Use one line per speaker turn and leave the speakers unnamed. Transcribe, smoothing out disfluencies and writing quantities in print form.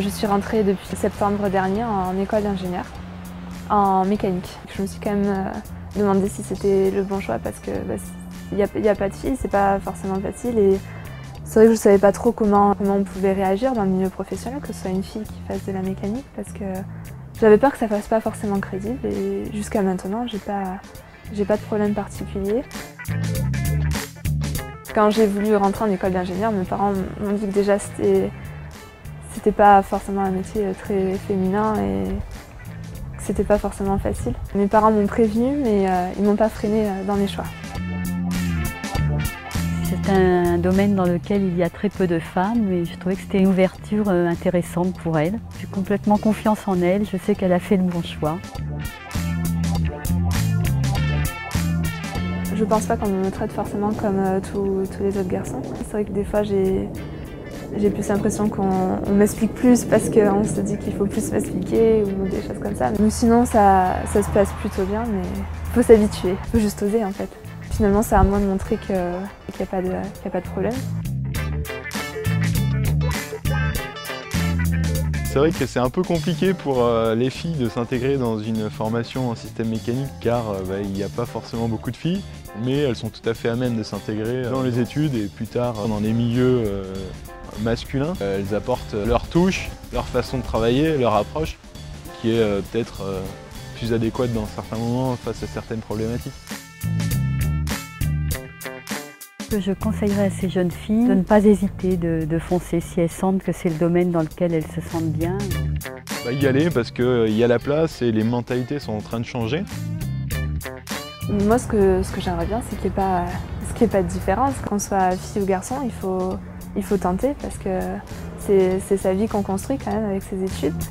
Je suis rentrée depuis septembre dernier en école d'ingénieur, en mécanique. Je me suis quand même demandé si c'était le bon choix parce que il y a pas de filles, c'est pas forcément facile et c'est vrai que je savais pas trop comment on pouvait réagir dans le milieu professionnel, que ce soit une fille qui fasse de la mécanique, parce que j'avais peur que ça fasse pas forcément crédible et jusqu'à maintenant j'ai pas de problème particulier. Quand j'ai voulu rentrer en école d'ingénieur, mes parents m'ont dit que déjà c'était pas forcément un métier très féminin et que c'était pas forcément facile. Mes parents m'ont prévenu mais ils m'ont pas freiné dans mes choix.
C'est un domaine dans lequel il y a très peu de femmes et je trouvais que c'était une ouverture intéressante pour elle. J'ai complètement confiance en elle, je sais qu'elle a fait le bon choix.
Je pense pas qu'on me traite forcément comme tous les autres garçons. C'est vrai que des fois j'ai plus l'impression qu'on m'explique plus parce qu'on se dit qu'il faut plus m'expliquer ou des choses comme ça. Mais sinon ça se passe plutôt bien, mais il faut s'habituer, il faut juste oser en fait. Finalement c'est à moi de montrer qu'il n'y a pas de problème.
C'est vrai que c'est un peu compliqué pour les filles de s'intégrer dans une formation en système mécanique car il n'y a pas forcément beaucoup de filles, mais elles sont tout à fait à même de s'intégrer dans les études et plus tard dans les milieux masculins. Elles apportent leur touche, leur façon de travailler, leur approche qui est peut-être plus adéquate dans certains moments face à certaines problématiques.
Je conseillerais à ces jeunes filles de ne pas hésiter, de foncer si elles sentent que c'est le domaine dans lequel elles se sentent bien.
Y aller parce qu'il y a la place et les mentalités sont en train de changer.
Moi ce que j'aimerais bien c'est qu'il n'y ait pas de différence. Qu'on soit fille ou garçon, il faut tenter parce que c'est sa vie qu'on construit quand même avec ses études.